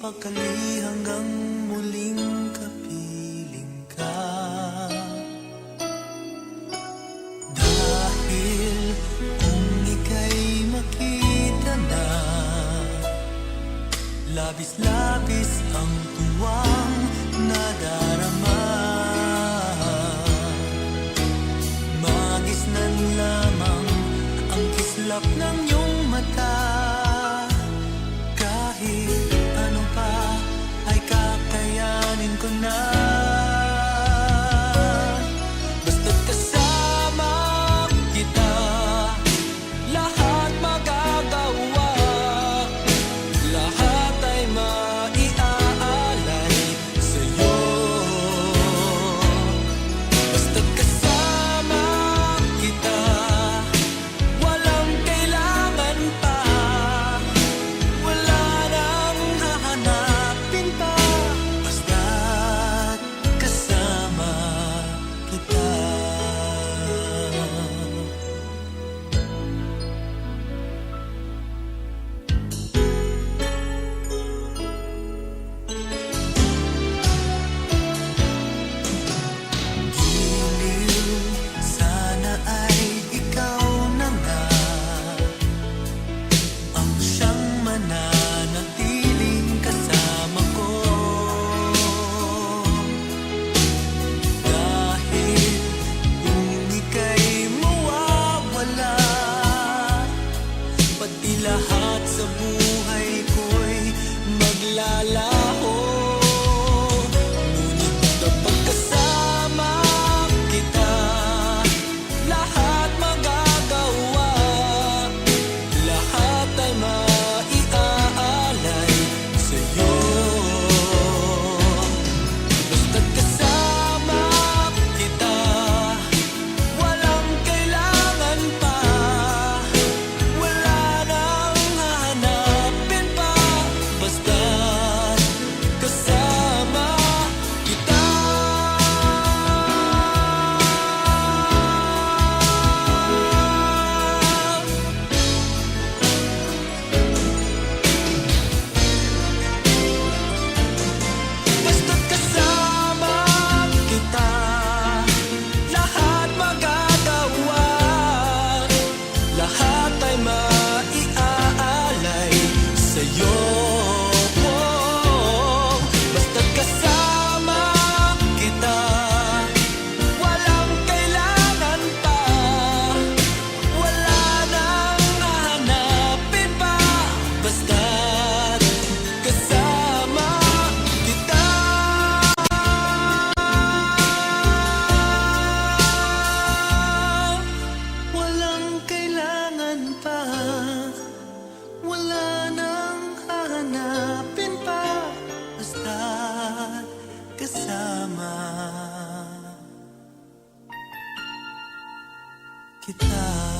mapakali hanggang muling kapiling ka. Dahil kung ika'y makita na, labis-labis ang tuwang nadarama. Magisnan lamang ang kislap ng iyong mata. Kahit ano pa ay kakayanin ko na. Basta't kasama kita, lahat magagawa. Lahat ay maiaalay sa'yo. Basta't kasama kita, walang kailangan pa. Wala nang hahanapin pa. Basta't kasama kita. Giliw, sana ay ikaw na nga ang siyang mananatiling kasama ko. Dahil kung ika'y mawawala, pati lahat sa buhay ko'y maglalaho. Ngunit kapag kasama kita, lahat magagawa. Lahat ay maiaalay sa'yo. Basta't kasama kita, walang kailangan pa. Wala nang hahanapin pa. Basta't kasama kita. Basta't kasama kita, lahat magagawa. Lahat ay maiaalay sa'yo. Basta't kasama kita, walang kailangan pa. Wala nang hahanapin pa. Basta't kasama kita. Walang kailangan pa. Wala nang hahanapin pa. Basta't kasama kita.